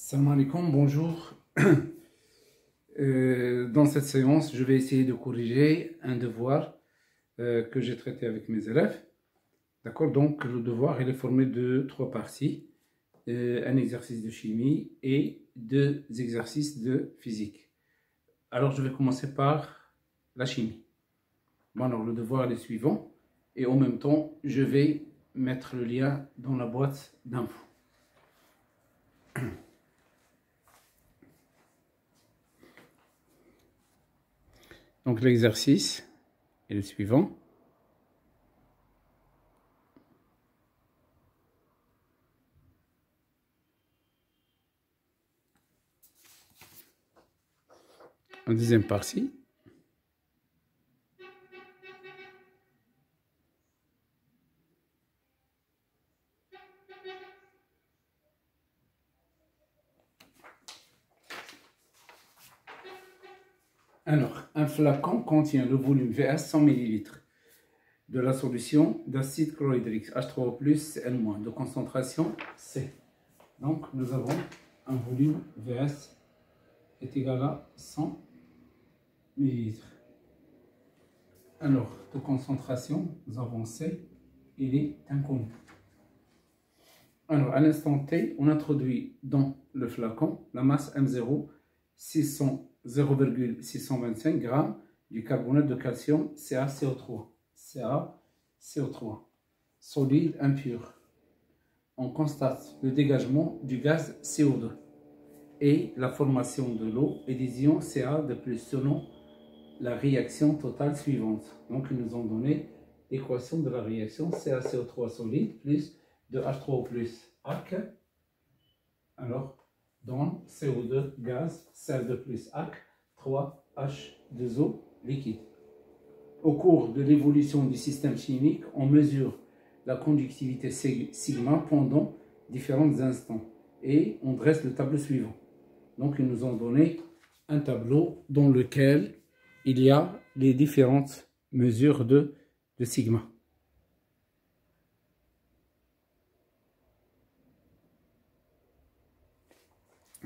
Salam alaikum, bonjour. Dans cette séance, je vais essayer de corriger un devoir que j'ai traité avec mes élèves. D'accord? Donc, le devoir il est formé de 3 parties. Un exercice de chimie et 2 exercices de physique. Alors, je vais commencer par la chimie. Bon, alors, le devoir est le suivant. Et en même temps, je vais mettre le lien dans la boîte d'infos. Donc l'exercice est le suivant. En deuxième partie. Alors, un flacon contient le volume VS 100 ml de la solution d'acide chlorhydrique H3O+, Cl- de concentration C. Donc, nous avons un volume VS est égal à 100 ml. Alors, de concentration, nous avons C, il est inconnu. Alors, à l'instant T, on introduit dans le flacon la masse M0 0,625 g du carbonate de calcium CaCO3. CaCO3, solide impur. On constate le dégagement du gaz CO2 et la formation de l'eau et des ions Ca de plus selon la réaction totale suivante. Donc, ils nous ont donné l'équation de la réaction CaCO3 solide plus de H3O plus AC, alors dans CO2 gaz, CO2 plus AC, 3H2O liquide. Au cours de l'évolution du système chimique, on mesure la conductivité sigma pendant différents instants et on dresse le tableau suivant. Donc ils nous ont donné un tableau dans lequel il y a les différentes mesures de sigma.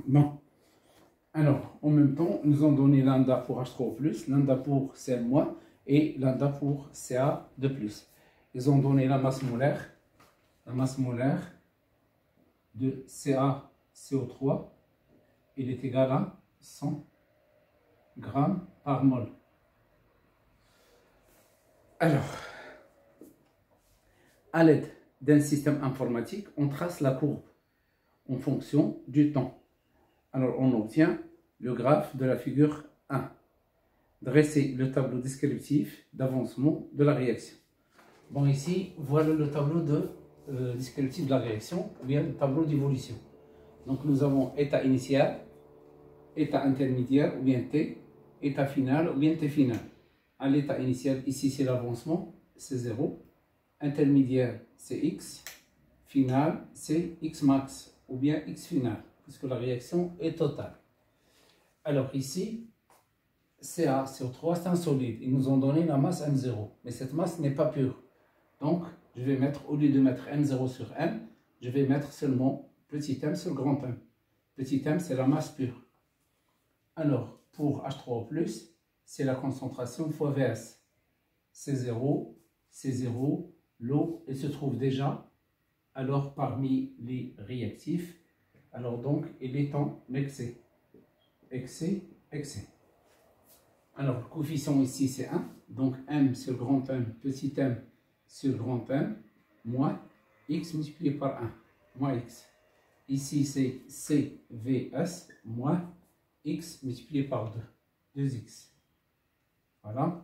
Bon, alors en même temps, ils nous ont donné lambda pour H3O+, lambda pour Cl- et lambda pour Ca de plus. Ils ont donné la masse molaire de CaCO3, il est égal à 100 g par mol. Alors, à l'aide d'un système informatique, on trace la courbe en fonction du temps. Alors, on obtient le graphe de la figure 1. Dresser le tableau descriptif d'avancement de la réaction. Bon, ici, voilà le tableau descriptif de la réaction, ou bien le tableau d'évolution. Donc, nous avons état initial, état intermédiaire, ou bien T, état final, ou bien T final. À l'état initial, ici, c'est l'avancement, c'est 0. Intermédiaire, c'est X. Final, c'est X max, ou bien X final, puisque la réaction est totale. Alors, ici, CaCO3, c'est un solide. Ils nous ont donné la masse M0, mais cette masse n'est pas pure. Donc, je vais mettre, au lieu de mettre M0 sur M, je vais mettre seulement petit m sur grand M. Petit m, c'est la masse pure. Alors, pour H3O+, c'est la concentration fois Vs. C0, l'eau, elle se trouve déjà, alors parmi les réactifs, alors donc, il est en excès. Excès. Alors, le coefficient ici, c'est 1. Donc, m sur grand M, petit m sur grand M, moins x multiplié par 1, moins x. Ici, c'est CVS, moins x multiplié par 2, 2x. Voilà.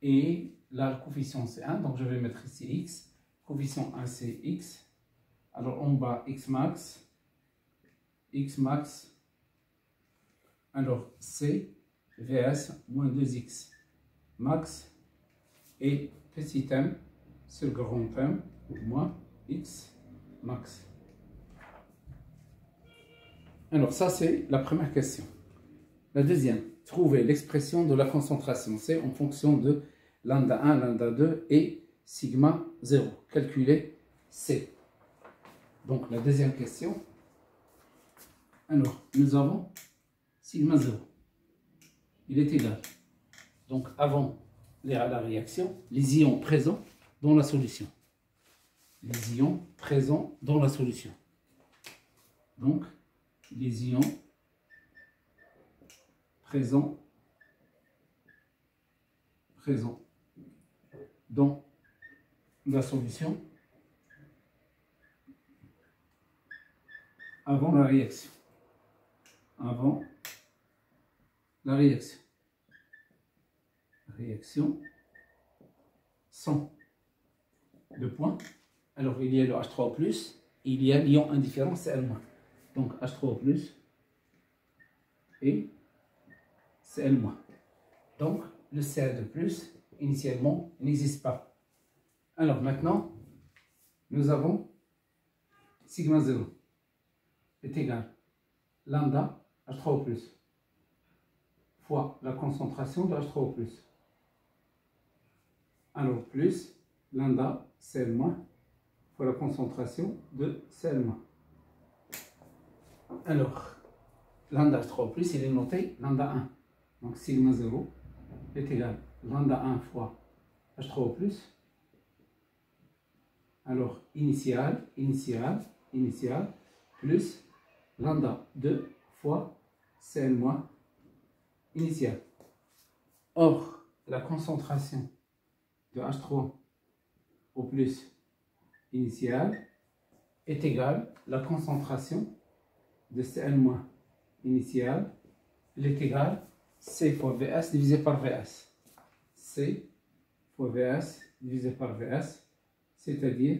Et là, le coefficient, c'est 1. Donc, je vais mettre ici x. Coefficient 1, c'est x. Alors, en bas, x max. Alors, C, VS, moins 2x max. Et petit m sur grand M, moins x max. Alors, ça, c'est la première question. La deuxième, trouver l'expression de la concentration C en fonction de lambda 1, lambda 2 et sigma 0. Calculer C. Donc, la deuxième question. Alors, nous avons sigma 0. Il est égal. Donc, avant la réaction, les ions présents dans la solution. Les ions présents dans la solution. Donc, les ions présents dans la solution avant la réaction. Avant la réaction. Réaction sans le point. Alors, il y a le H3+, il y a l'ion indifférent Cl-. Donc, H3+, et Cl-. Donc, le Cl2+, initialement, n'existe pas. Alors, maintenant, nous avons sigma 0 est égal lambda H3O+, fois la concentration de H3O+. Alors, plus lambda Cl- fois la concentration de Cl-. Alors, lambda H3O+, il est noté lambda 1. Donc, sigma 0 est égal lambda 1 fois H3O+. Alors, initial, plus lambda 2 fois Cl- initial. Or, la concentration de H3O+ initial est égale à la concentration de Cl- initial. Elle est égale C fois Vs divisé par Vs. C fois Vs divisé par Vs, c'est-à-dire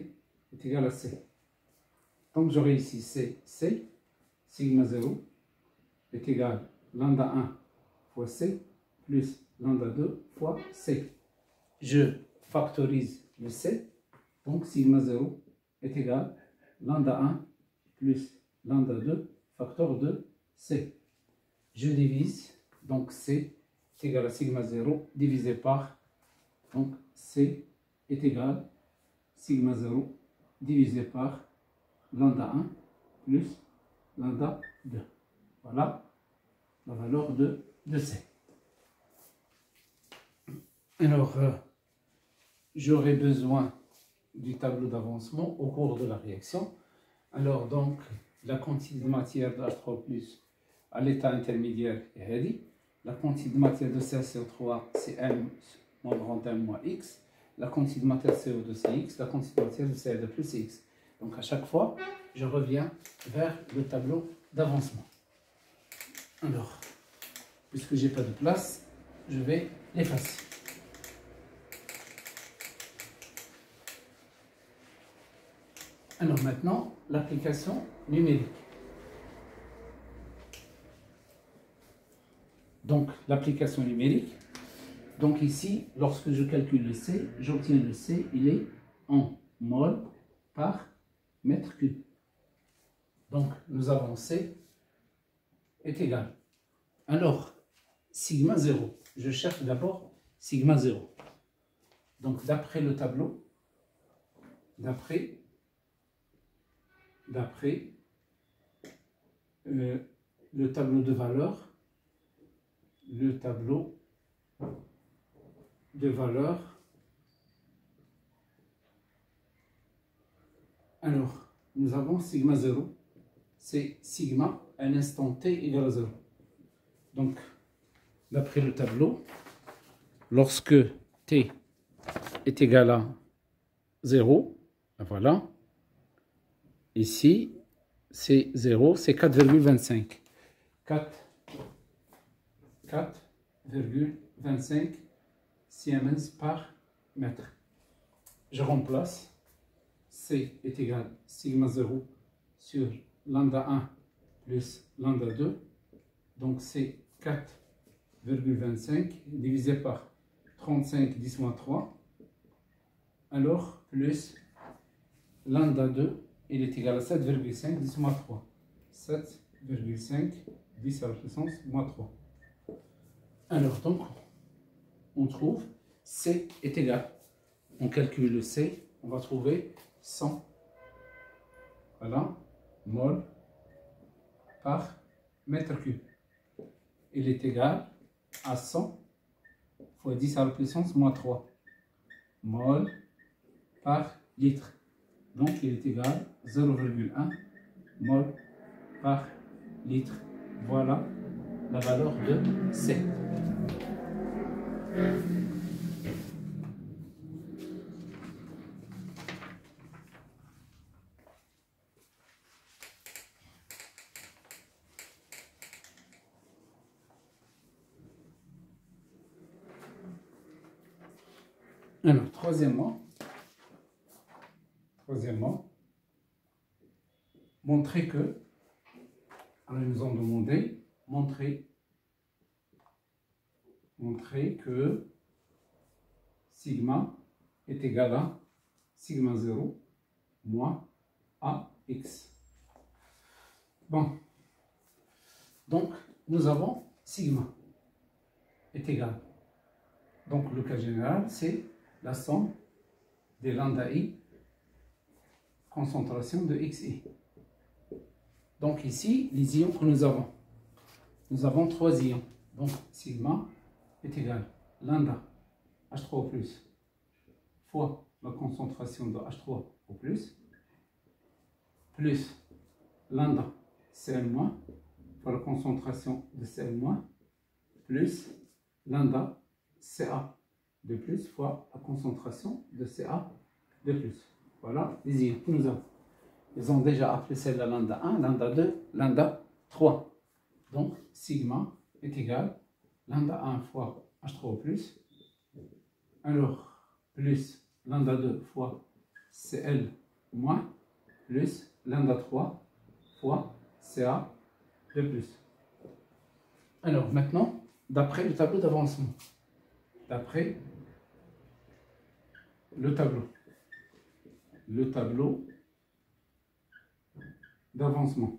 est égal à C. Donc j'aurai ici C, sigma 0 est égal à lambda 1 fois C plus lambda 2 fois C. Je factorise le C, donc sigma 0 est égal à lambda 1 plus lambda 2 facteur de C. Je divise, donc C est égal à sigma 0 divisé par, donc C est égal à sigma 0 divisé par lambda 1 plus lambda 2. Voilà la valeur de C. Alors, j'aurai besoin du tableau d'avancement au cours de la réaction. Alors, donc, la quantité de matière de H3+ à l'état intermédiaire est ready. La quantité de matière de CaCO3, c'est M moins grand M moins X. La quantité de matière de CO2, c'est X. La quantité de matière de Cl2+, c'est X. Donc, à chaque fois, je reviens vers le tableau d'avancement. Alors, puisque j'ai pas de place, je vais l'effacer. Alors maintenant, l'application numérique. Donc, l'application numérique. Donc ici, lorsque je calcule le C, j'obtiens le C, il est en mol par mètre cube. Donc, nous avons C est égal. Alors, sigma 0. Je cherche d'abord sigma 0. Donc, d'après le tableau, d'après le tableau de valeur, alors, nous avons sigma 0, c'est sigma à un instant t égale à 0. Donc, d'après le tableau, lorsque t est égal à 0, voilà, ici, c'est 0, c'est 4,25. 4,25 Siemens par mètre. Je remplace. C est égal à sigma 0 sur lambda 1 plus lambda 2. Donc c'est 4,25 divisé par 35 10 moins 3. Alors plus lambda 2, il est égal à 7,5 10 moins 3. 7,5 10 à la puissance moins 3. Alors donc, on trouve C est égal. On calcule le C, on va trouver 100, voilà, mol par mètres cubes. Il est égal à 100 fois 10 à la puissance moins 3 mol par litre. Donc, il est égal à 0,1 mol par litre. Voilà la valeur de C. Alors, troisièmement, montrer que, alors ils nous ont demandé, montrer que sigma est égal à sigma 0 moins AX. Bon, donc nous avons sigma est égal. Donc le cas général, c'est la somme des lambda I concentration de XI. Donc ici, les ions que nous avons 3 ions. Donc sigma est égal à lambda H3O+, fois la concentration de H3O+, plus lambda Cl- fois la concentration de Cl-, plus lambda Ca de plus fois la concentration de Ca de plus. Voilà les ions que nous avons. Ils ont déjà appelé celle-là lambda 1, lambda 2, lambda 3. Donc, sigma est égal à lambda 1 fois H3O+, alors plus lambda 2 fois Cl- plus lambda 3 fois Ca de plus. Alors, maintenant, d'après le tableau d'avancement. D'après le tableau d'avancement.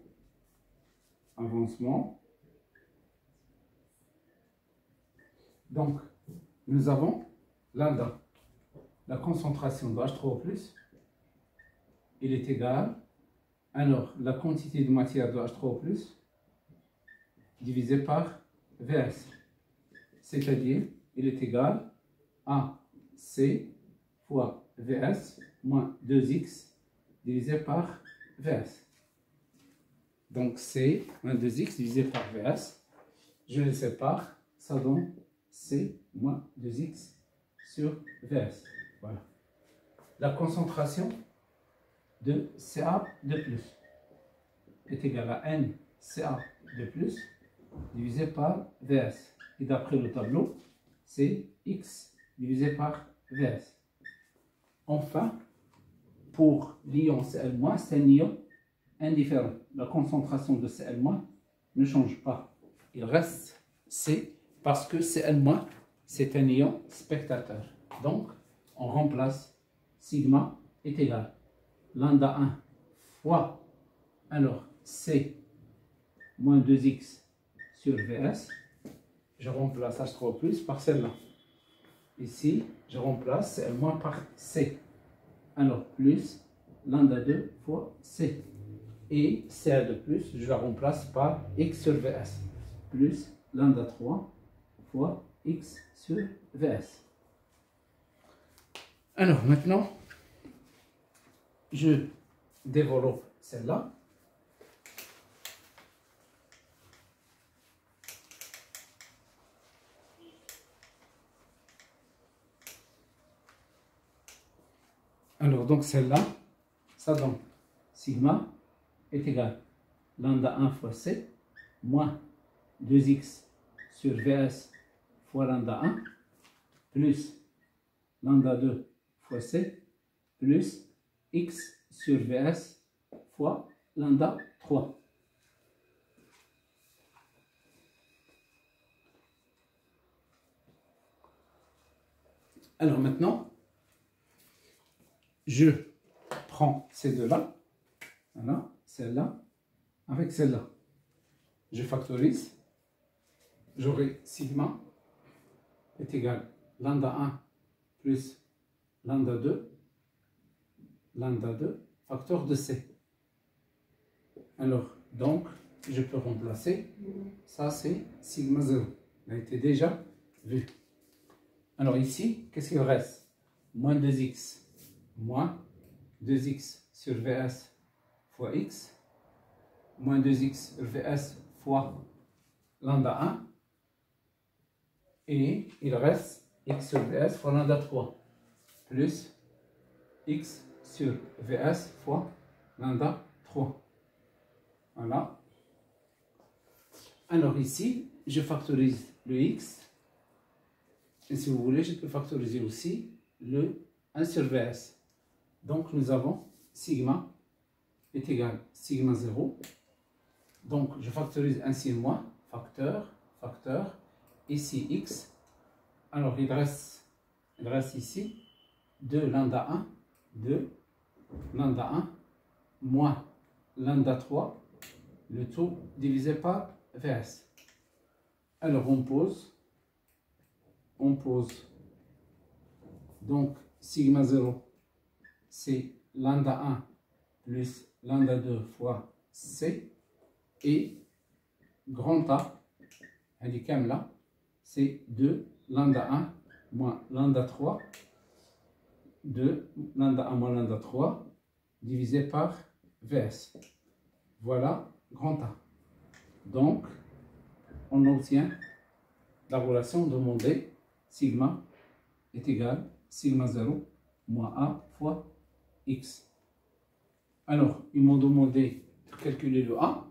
Donc, nous avons lambda, la concentration de H3O+, il est égal, alors la quantité de matière de H3O+, divisé par Vs, c'est-à-dire, il est égal à C fois Vs moins 2x divisé par Vs. Donc C moins 2x divisé par Vs, je le sépare, ça donne C moins 2x sur Vs. Voilà. La concentration de Ca de plus est égale à N Ca de plus divisé par Vs. Et d'après le tableau, c'est X divisé par Vs. Enfin, pour l'ion Cl-, c'est un ion indifférent. La concentration de Cl- ne change pas. Il reste C parce que Cl- c'est un ion spectateur. Donc, on remplace sigma est égal à lambda 1 fois, alors C moins 2x sur Vs. Je remplace H3O+ par celle-là. Ici, je remplace Cl- par C. Alors, plus lambda 2 fois C. Et Ca de plus, je la remplace par X sur Vs. Plus lambda 3 fois X sur Vs. Alors, maintenant, je développe celle-là. Alors, donc celle-là, ça donne sigma est égal à lambda 1 fois C moins 2x sur Vs fois lambda 1 plus lambda 2 fois C plus x sur Vs fois lambda 3. Alors maintenant, je prends ces deux-là, voilà, celle-là, avec celle-là. Je factorise, j'aurai sigma est égal à lambda 1 plus lambda 2, facteur de C. Alors, donc, je peux remplacer. Ça, c'est sigma 0. Il a été déjà vu. Alors ici, qu'est-ce qu'il reste? Moins 2x. Moins 2x sur Vs fois x. Moins 2x sur Vs fois lambda 1. Et il reste x sur Vs fois lambda 3. Plus x sur Vs fois lambda 3. Voilà. Alors ici, je factorise le x. Et si vous voulez, je peux factoriser aussi le 1 sur Vs. Donc nous avons sigma est égal à sigma 0. Donc je factorise ainsi moi, facteur, facteur, ici x. Alors il reste ici 2 lambda 1, 2 lambda 1, moins lambda 3, le tout divisé par Vs. Alors on pose donc sigma 0 c'est lambda 1 plus lambda 2 fois c, et grand A, handicap là, c'est 2 lambda 1 moins lambda 3, 2 lambda 1 moins lambda 3 divisé par Vs. Voilà grand A. Donc, on obtient la relation demandée, sigma est égal à sigma 0 moins A fois x. Alors, ils m'ont demandé de calculer le A.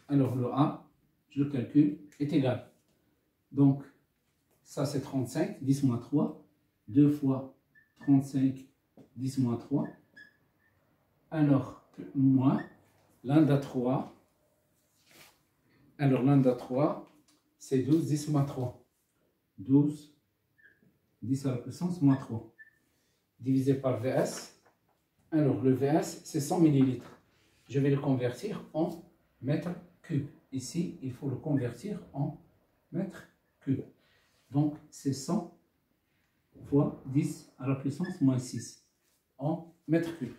Alors, le A, je le calcule, est égal. Donc, ça c'est 35, 10 moins 3. 2 fois 35, 10 moins 3. Alors, moins lambda 3. Alors, lambda 3, c'est 12, 10 moins 3. 12, 10 à la puissance moins 3. Divisé par Vs. Alors, le Vs, c'est 100 ml. Je vais le convertir en mètres cubes. Ici, il faut le convertir en mètres cubes. Donc, c'est 100 fois 10 à la puissance moins 6 en mètres cubes.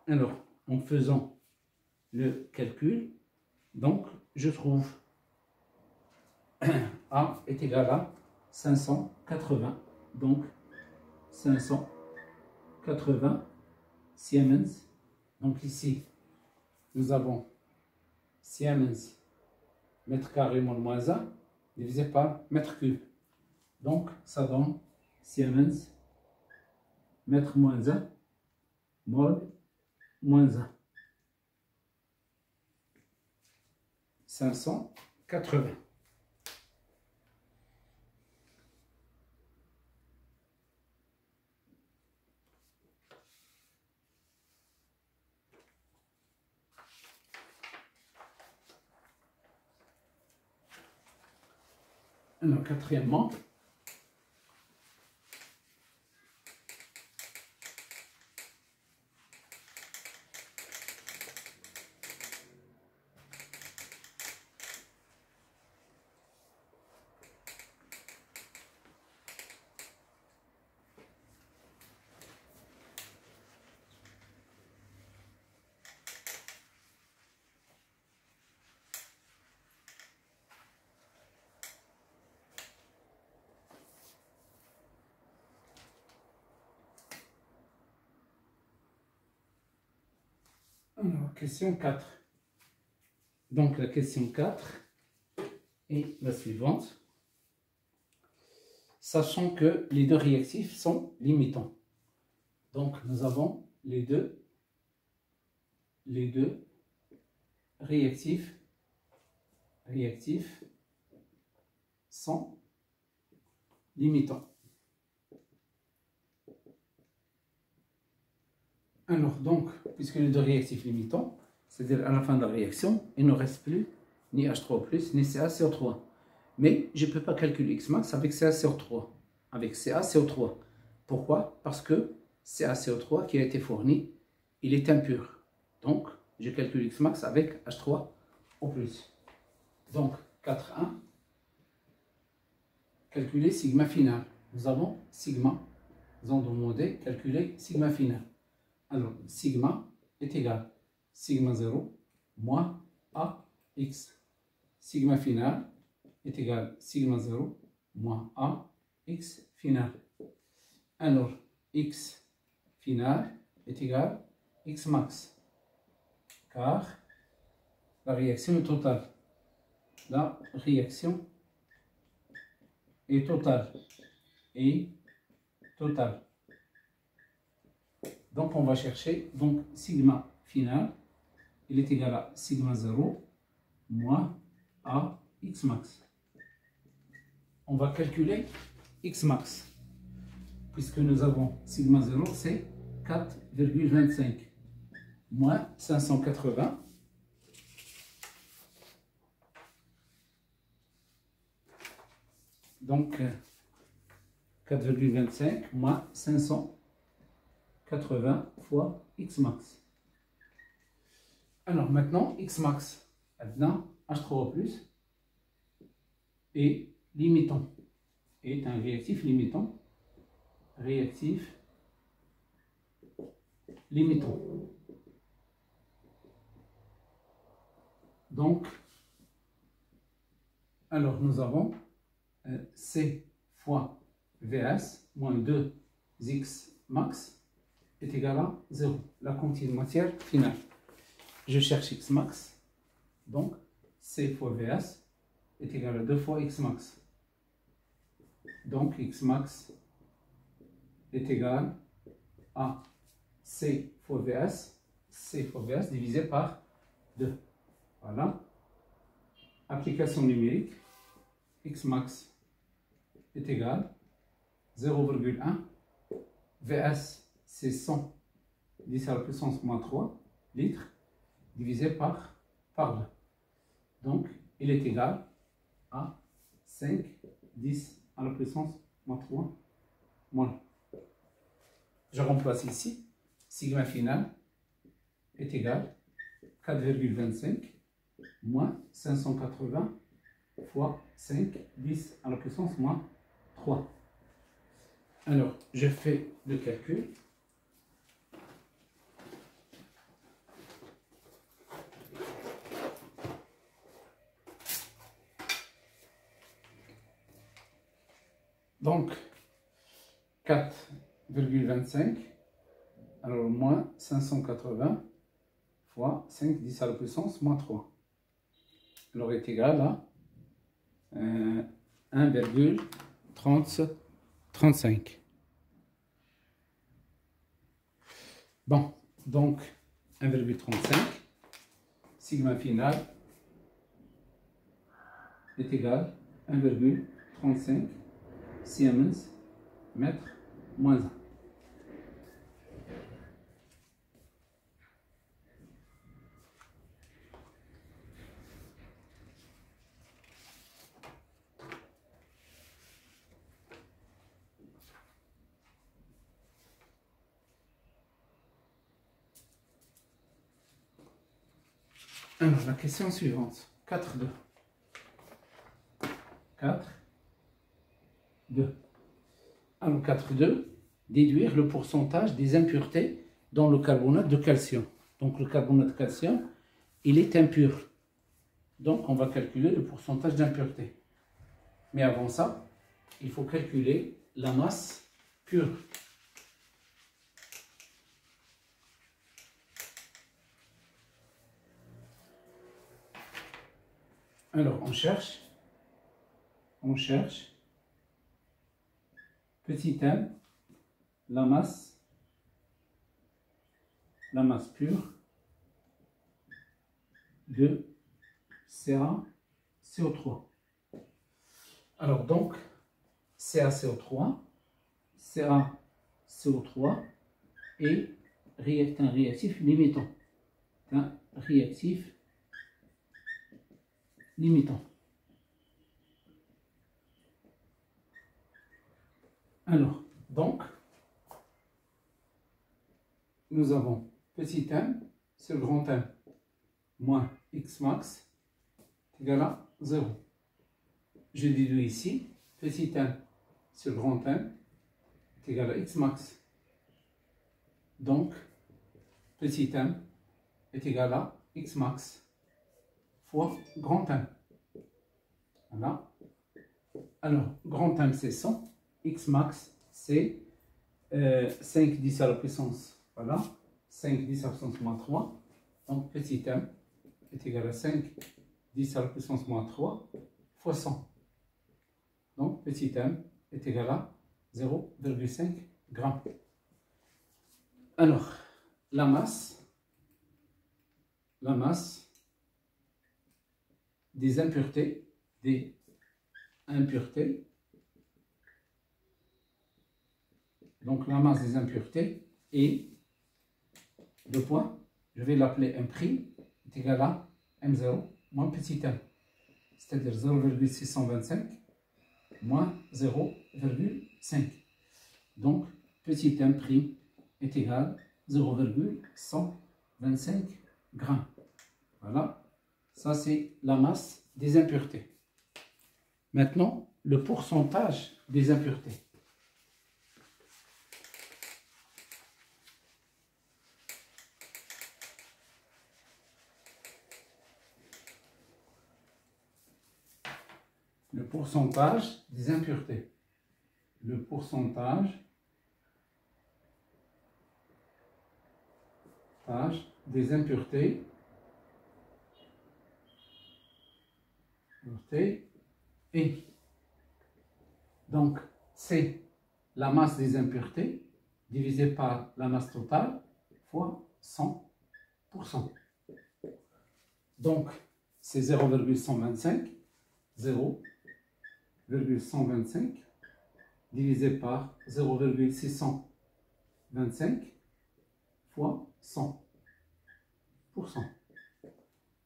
Alors, en faisant le calcul, donc, je trouve A est égal à 580. Donc, 580 Siemens. Donc ici, nous avons Siemens mètre carré moins 1 divisé par mètre cube. Donc, ça donne Siemens mètre moins 1 mol moins 1. 580. Alors, quatrièmement, question 4. Donc la question 4 est la suivante. Sachant que les deux réactifs sont limitants. Donc nous avons les deux réactifs sont limitants. Alors donc, puisque les deux réactifs limitants, c'est-à-dire à la fin de la réaction, il ne reste plus ni H3+, ni CaCO3. Mais je ne peux pas calculer X max avec CaCO3. Avec CaCO3. Pourquoi? Parce que CaCO3 qui a été fourni, il est impur. Donc, je calcule X max avec H3 au plus. Donc, 4,1. Calculer sigma final. Nous avons sigma. Nous avons demandé calculer sigma final. Alors, sigma est égal à sigma 0 moins AX. Sigma final est égal à sigma 0 moins AX final. Alors, X final est égal à X max. Car la réaction est totale. La réaction est totale. Et totale. Donc, on va chercher donc sigma final. Il est égal à sigma 0 moins AX max. On va calculer X max. Puisque nous avons sigma 0, c'est 4,25 moins 580. Donc, 4,25 moins 580 fois X max. Alors maintenant, X max, maintenant H3O+, est limitant, est un réactif limitant. Réactif limitant. Donc, alors nous avons C fois VS moins 2X max est égal à 0. La quantité de matière finale. Je cherche X max. Donc, C fois VS est égal à 2 fois X max. Donc, X max est égal à C fois VS divisé par 2. Voilà. Application numérique. X max est égal à 0,1. VS, c'est 100 10 à la puissance moins 3 litres divisé par 2. Donc, il est égal à 5 10 à la puissance moins 3 moins. Je remplace ici. Sigma final est égal à 4,25 moins 580 fois 5 10 à la puissance moins 3. Alors, je fais le calcul. Donc, 4,25, alors moins 580 fois 5 10 à la puissance moins 3. Alors, est égal à 1,35. Bon, donc 1,35, sigma final est égal à 1,35 Siemens mètre moins 1. Alors, la question suivante, 4,2. 4,2. Alors, 4,2, déduire le pourcentage des impuretés dans le carbonate de calcium. Donc, le carbonate de calcium, il est impur. Donc, on va calculer le pourcentage d'impureté. Mais avant ça, il faut calculer la masse pure. Alors, on cherche petit m, la masse pure de CaCO3. Alors donc, CaCO3 est un réactif limitant. Un réactif limitant. Alors, donc, nous avons petit m sur grand M moins X max égale à 0. Je déduis ici, petit m sur grand M est égal à X max. Donc, petit m est égal à X max. fois grand M. Voilà. Alors, grand M, c'est 100. X max, c'est 5 10 à la puissance. Voilà. 5 10 à la puissance moins 3. Donc, petit m est égal à 5 10 à la puissance moins 3 fois 100. Donc, petit m est égal à 0,5 g. Alors, la masse des impuretés, donc la masse des impuretés est le poids, je vais l'appeler M', est égal à M0 moins petit m, c'est-à-dire 0,625 moins 0,5. Donc, petit m' est égal à 0,125 grammes. Voilà, ça c'est la masse des impuretés. Maintenant, le pourcentage des impuretés. Le pourcentage des impuretés. Le pourcentage des impuretés et donc c'est la masse des impuretés divisée par la masse totale fois 100%. Donc c'est 0,125 divisé par 0,625 fois 100%.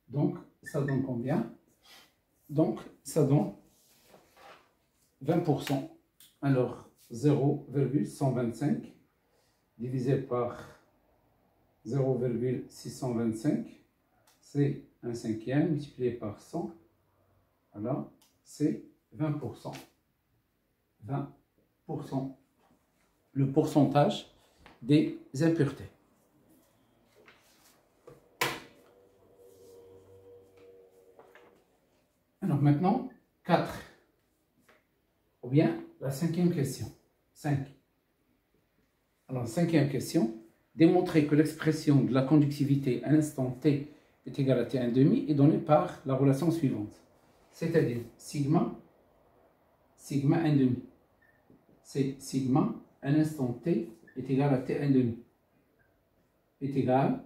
Donc, ça donne combien? Donc, ça donne 20%. Alors, 0,125 divisé par 0,625, c'est un cinquième multiplié par 100. Voilà, c'est 20%. 20%. Le pourcentage des impuretés. Alors maintenant, 4. Ou bien la cinquième question. 5. Alors, cinquième question. Démontrer que l'expression de la conductivité à l'instant t est égale à t1,5 est donnée par la relation suivante. C'est-à-dire sigma 1,5. C'est sigma à l'instant t est égal à t1,5 est égal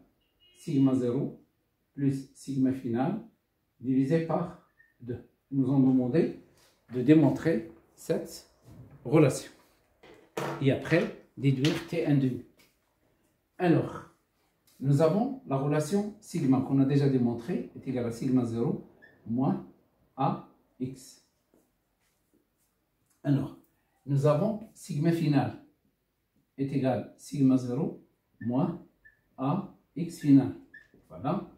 sigma 0 plus sigma final divisé par 2. Ils nous ont demandé de démontrer cette relation. Et après, déduire t1,5. Alors, nous avons la relation sigma qu'on a déjà démontrée est égale à sigma 0 moins ax. Alors, nous avons sigma final est égal à sigma 0 moins ax final. Voilà.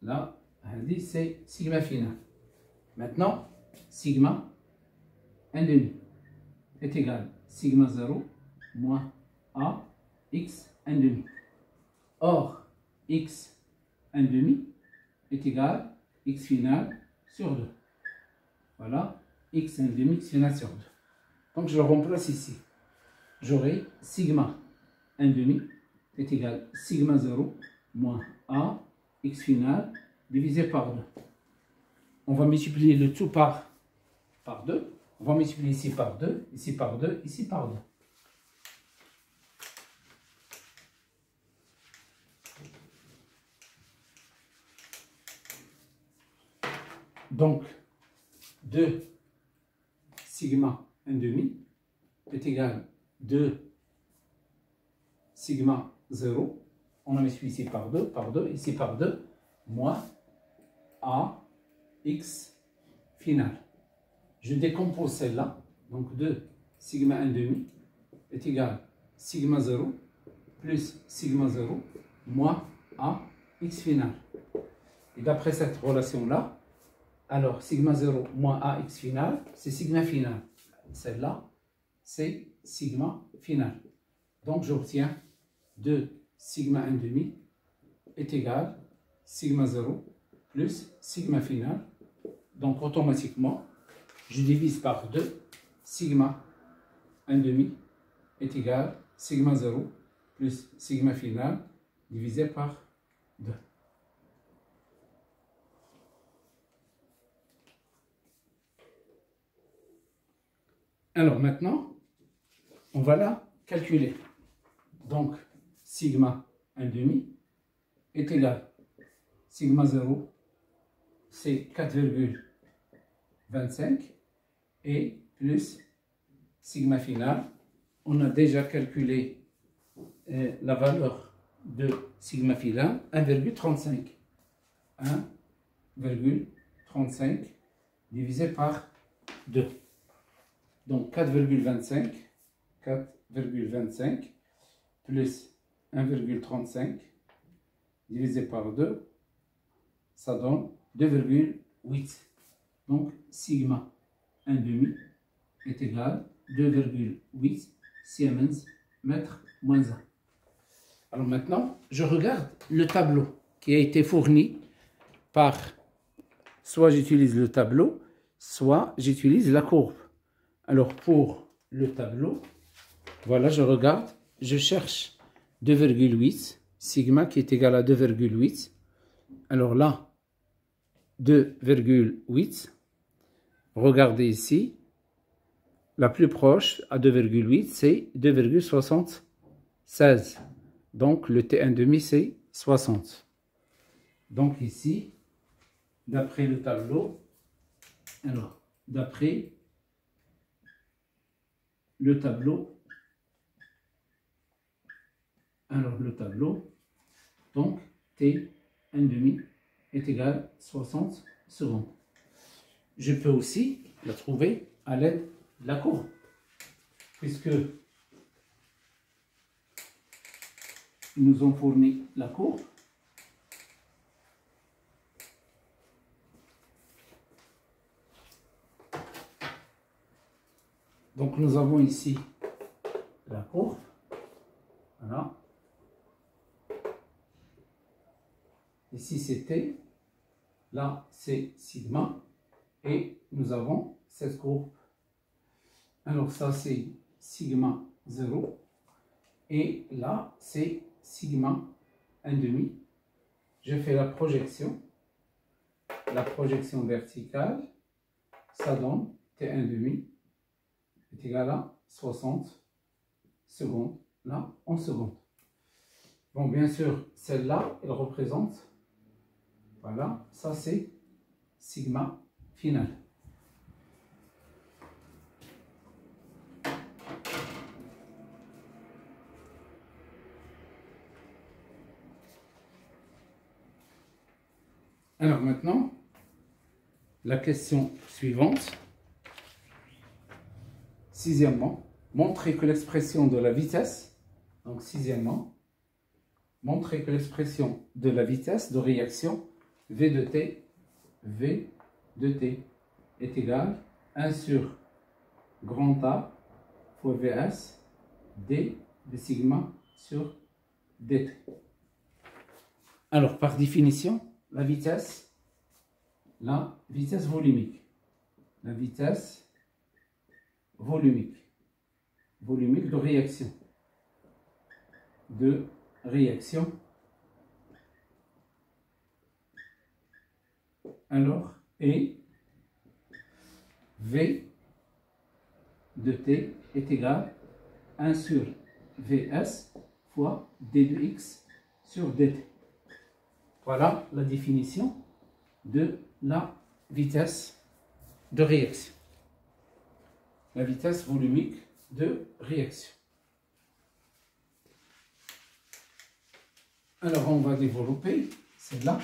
Là, c'est sigma final. Maintenant, sigma 1,5 est égal à sigma 0 moins ax 1,5. Or, x 1,5 est égal à x final sur 2. Voilà, x 1,5 x final sur 2. Donc, je le remplace ici. J'aurai sigma 1,5 est égal à sigma 0 moins a x final divisé par 2. On va multiplier le tout par 2. On va multiplier ici par 2, ici par 2, ici par 2. Donc, 2 sigma 1,5 est égal à 2 sigma 0. On a multiplié ici par 2, ici par 2, moins ax final. Je décompose celle-là. Donc 2 sigma 1,5 est égal à sigma 0 plus sigma 0 moins ax final. Et d'après cette relation-là, alors sigma 0 moins ax final, c'est sigma final. Celle-là, c'est sigma final. Donc j'obtiens 2 sigma 1,5 est égal à sigma 0 plus sigma final. Donc automatiquement, je divise par 2, sigma 1 demi est égal à sigma 0 plus sigma final divisé par 2. Alors maintenant, on va la calculer. Donc, sigma 1 demi est égal. Sigma 0, c'est 4,25 et plus sigma final. On a déjà calculé la valeur de sigma final, 1,35. 1,35 divisé par 2. Donc 4,25 plus 1,35 divisé par 2, ça donne 2,8. Donc sigma 1 demi est égal à 2,8 Siemens mètre moins 1. Alors maintenant, je regarde le tableau qui a été fourni par, soit j'utilise le tableau, soit j'utilise la courbe. Alors pour le tableau, voilà, je regarde, je cherche 2,8, sigma qui est égal à 2,8. Alors là, 2,8, regardez ici, la plus proche à 2,8, c'est 2,76. Donc le T1,5 c'est 60. Donc ici, d'après le tableau, alors d'après le tableau, donc T1,5 est égal à 60 secondes. Je peux aussi la trouver à l'aide de la courbe, puisque ils nous ont fourni la courbe. Donc nous avons ici la courbe. Voilà. Ici c'est T. Là c'est sigma. Et nous avons cette courbe. Alors ça c'est sigma 0. Et là c'est sigma 1 demi. Je fais la projection verticale, ça donne T1 demi est égal à 60 secondes, là en secondes. Bon, bien sûr, celle-là, elle représente, voilà, ça c'est sigma final. Alors maintenant, la question suivante. Sixièmement, montrer que l'expression de la vitesse, donc sixièmement, montrer que l'expression de la vitesse de réaction V de T est égale à 1 sur grand A fois Vs d de sigma sur dt. Alors par définition, la vitesse volumique. La vitesse volumique de réaction. Alors, et V de T est égal à 1 sur Vs fois d de x sur dt. Voilà la définition de la vitesse de réaction. La vitesse volumique de réaction. Alors, on va développer celle-là.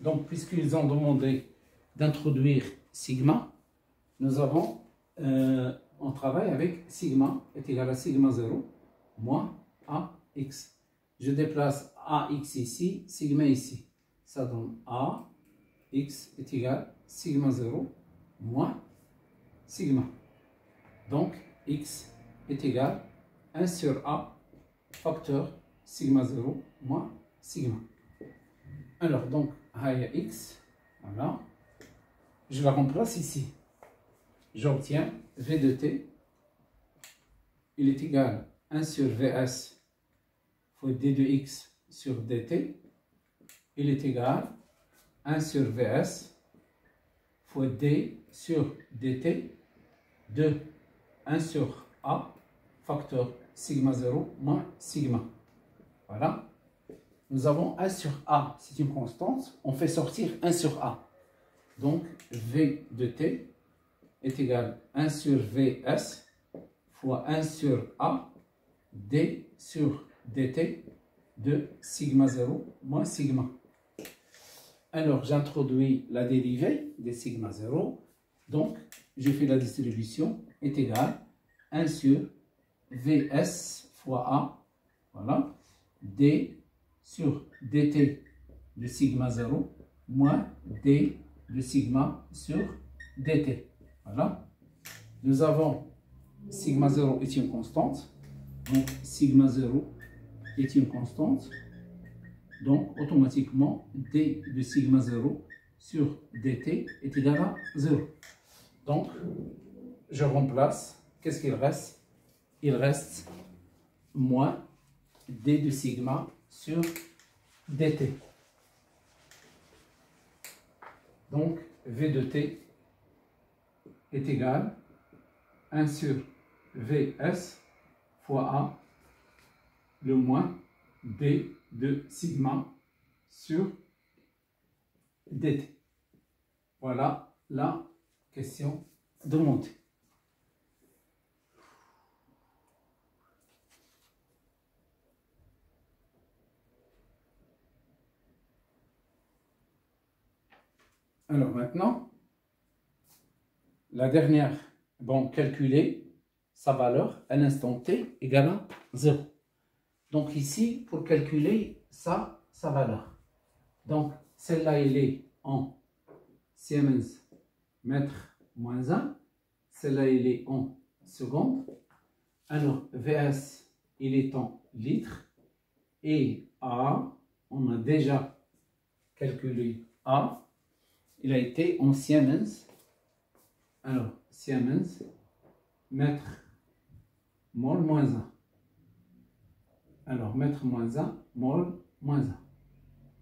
Donc, puisqu'ils ont demandé d'introduire sigma, nous avons, on travaille avec sigma est égal à sigma 0 moins AX. Je déplace AX ici, sigma ici. Ça donne AX est égal à sigma 0 moins sigma. Donc, X est égal à 1 sur A facteur sigma 0 moins sigma. Alors, donc, x, voilà. Je la remplace ici. J'obtiens V de t, il est égal à 1 sur Vs fois d de x sur dt. Il est égal à 1 sur Vs fois d sur dt de 1 sur a, facteur sigma 0 moins sigma. Voilà. Nous avons 1 sur a, c'est une constante. On fait sortir 1 sur a. Donc, V de t est égal à 1 sur Vs fois 1 sur a, d sur dt de sigma 0 moins sigma. Alors, j'introduis la dérivée de sigma 0. Donc, je fais la distribution est égale à 1 sur Vs fois a, voilà, d sur dt de sigma 0 moins d de sigma sur dt. Voilà. Nous avons sigma 0 est une constante. Donc, sigma 0 est une constante. Donc, automatiquement, d de sigma 0 sur dt est égal à 0. Donc, je remplace. Qu'est-ce qu'il reste? Il reste moins d de sigma sur dt. Donc, v de t est égal à 1 sur Vs fois a, le moins d de sigma sur dt. Voilà la question de montée. Alors maintenant, la dernière, bon, calculer sa valeur à l'instant t égale à 0. Donc ici, pour calculer sa valeur. Donc, celle-là, elle est en Siemens mètre moins 1. Celle-là, elle est en seconde. Alors, Vs, il est en litres. Et A, on a déjà calculé A. Il a été en Siemens. Alors, Siemens mètre mol moins 1. Alors, mètre moins 1, mol moins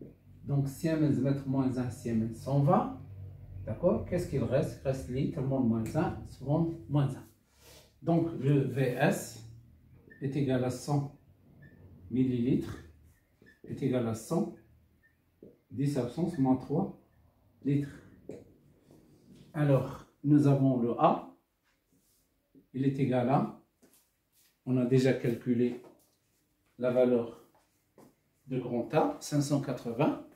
1. Donc, Siemens mètre moins 1, Siemens s'en va. D'accord? Qu'est-ce qu'il reste? Il reste litre, mol moins 1, seconde moins 1. Donc, le Vs est égal à 100 millilitres, est égal à 100, 10 absence, moins 3 litres. Alors, nous avons le A, il est égal à, on a déjà calculé la valeur de grand A, 580.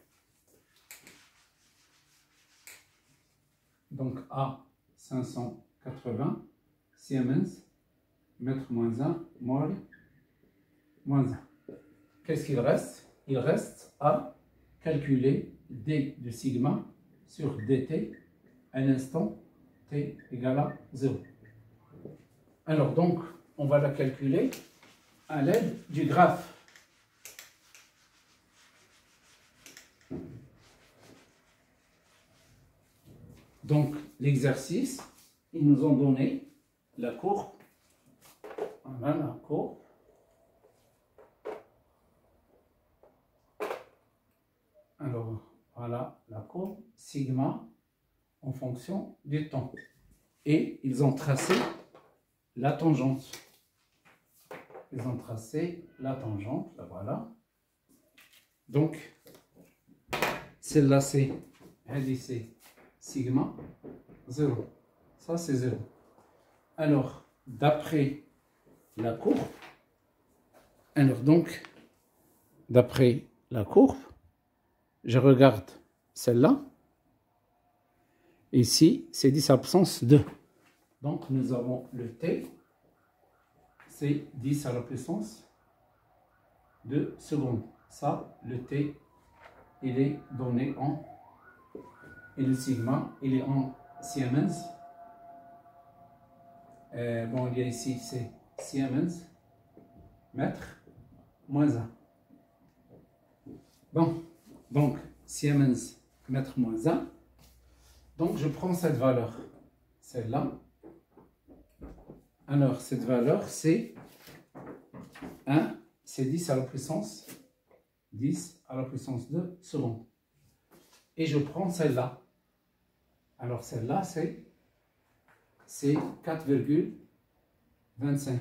Donc A, 580, Siemens, mètre moins 1, mol moins 1. Qu'est-ce qu'il reste? Il reste à calculer d de sigma sur dt à l'instant t égale à 0. Alors donc, on va la calculer à l'aide du graphe. Donc, l'exercice, ils nous ont donné la courbe. Voilà la courbe. Alors, voilà la courbe sigma en fonction du temps. Et ils ont tracé la tangente. Ils ont tracé la tangente, la voilà. Donc, celle-là, c'est sigma 0. Ça, c'est 0. Alors, d'après la courbe, je regarde celle-là. Ici, c'est 10 absence 2. Donc, nous avons le t, c'est 10 à la puissance de secondes. Ça, le t, il est donné en... Et le sigma, il est en Siemens. Bon, il y a ici, c'est Siemens, mètre, moins 1. Bon, donc, Siemens mètre moins 1. Donc je prends cette valeur, celle-là. Alors cette valeur c'est 1, c'est 10 à la puissance 10 à la puissance 2 secondes. Et je prends celle-là. Alors celle-là c'est 4,25.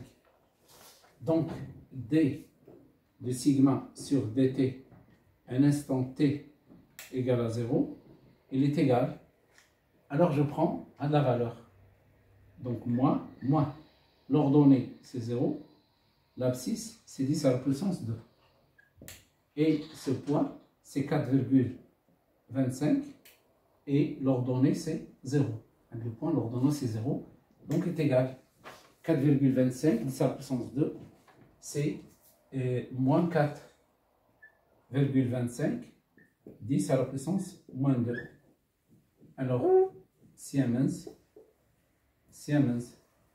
Donc d de sigma sur dt à un instant t égale à 0, il est égal. Alors je prends à la valeur. Donc moins, l'ordonnée c'est 0, l'abscisse c'est 10 à la puissance 2. Et ce point c'est 4,25 et l'ordonnée c'est 0. Le point, l'ordonnée c'est 0, donc est égal. 4,25, 10 à la puissance 2, c'est moins 4,25, 10 à la puissance moins 2. Alors, Siemens,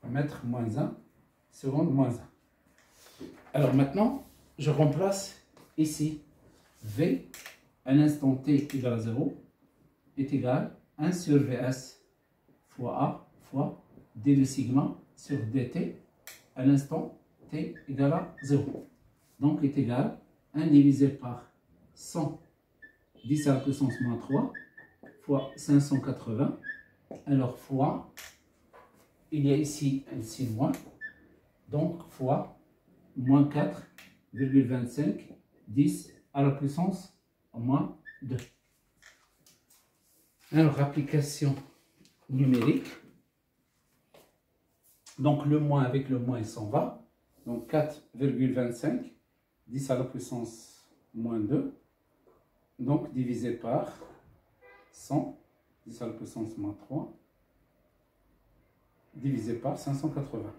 mètre moins 1, seconde moins 1. Alors maintenant, je remplace ici V, à l'instant t égale à 0, est égal à 1 sur Vs fois A fois d de sigma sur dt à l'instant t égale à 0. Donc est égal à 1 divisé par 100, 10 à la puissance moins 3, fois 580, alors fois, il y a ici un signe moins, donc fois moins 4,25, 10 à la puissance moins 2. Alors, application numérique. Donc, le moins avec le moins, il s'en va. Donc, 4,25, 10 à la puissance moins 2. Donc, divisé par 100, 10 à la puissance moins 3, divisé par 580.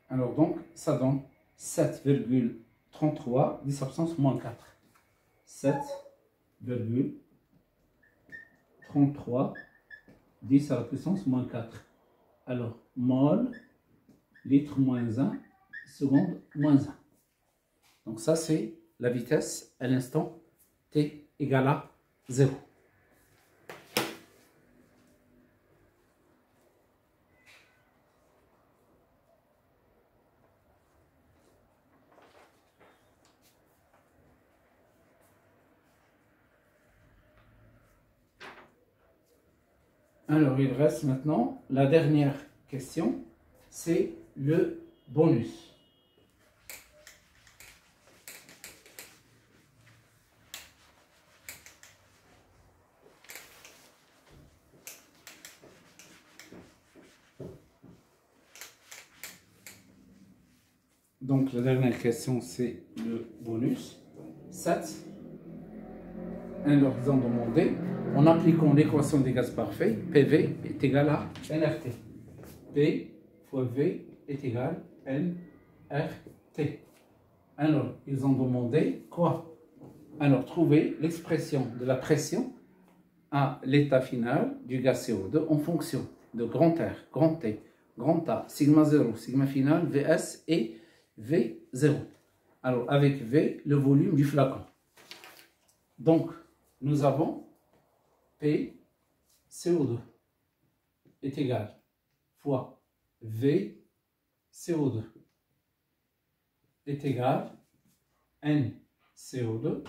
Alors, donc, ça donne 7,33, 10 à la puissance moins 4. 7,33, 10 à la puissance moins 4. Alors, mol, litre moins 1, seconde moins 1. Donc ça, c'est la vitesse à l'instant t égale à 0. Alors, il reste maintenant la dernière question, c'est le bonus. Donc, la dernière question, c'est le bonus. 7. Alors, ils ont demandé, en appliquant l'équation des gaz parfaits, PV est égal à nRT. P fois V est égal à nRT. Alors, ils ont demandé quoi? Alors, trouver l'expression de la pression à l'état final du gaz CO2 en fonction de grand R, grand T, grand A, sigma 0, sigma final, Vs et V0. Alors, avec V, le volume du flacon. Donc, nous avons P CO2 est égal fois V CO2 est égal N CO2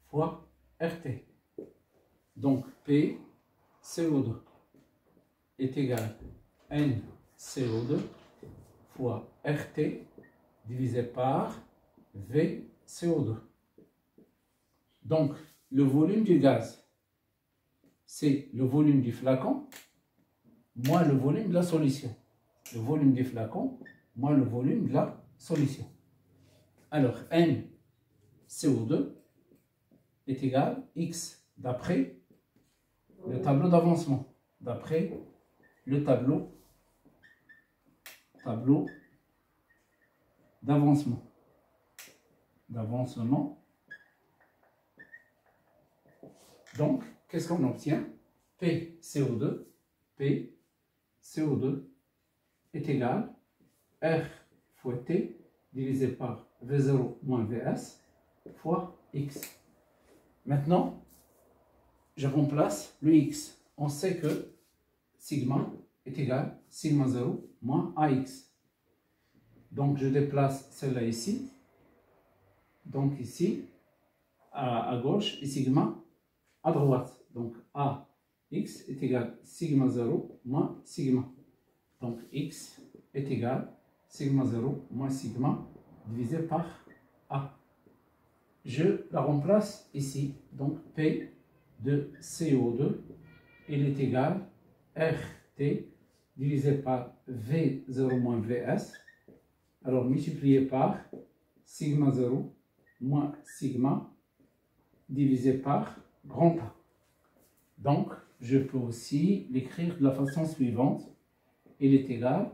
fois RT. Donc, P CO2 est égal N CO2 fois RT divisé par V CO2. Donc, le volume du gaz, c'est le volume du flacon moins le volume de la solution. Le volume du flacon moins le volume de la solution. Alors, N CO2 est égal à X d'après le tableau d'avancement. D'après le tableau d'avancement. Donc, qu'est-ce qu'on obtient? P CO2 est égal à R fois T divisé par V0 moins Vs fois x. Maintenant, je remplace le x. On sait que sigma est égal sigma 0 moins ax. Donc, je déplace celle-là ici. Donc, ici, à gauche, et sigma à droite. Donc, ax est égal sigma 0 moins sigma. Donc, x est égal sigma 0 moins sigma divisé par a. Je la remplace ici. Donc, P de CO2, il est égal RT divisé par V0 moins Vs. Alors, multiplié par sigma 0 moins sigma divisé par grand A. Donc, je peux aussi l'écrire de la façon suivante. Il est égal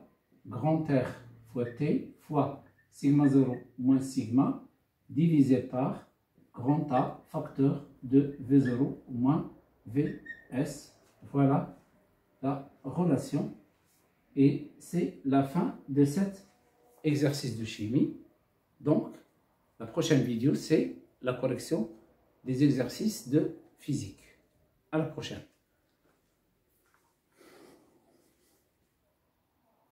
grand R fois T fois sigma 0 moins sigma divisé par grand A facteur de V0 moins Vs. Voilà la relation. Et c'est la fin de cet exercice de chimie. Donc, la prochaine vidéo, c'est la correction des exercices de physique. À la prochaine.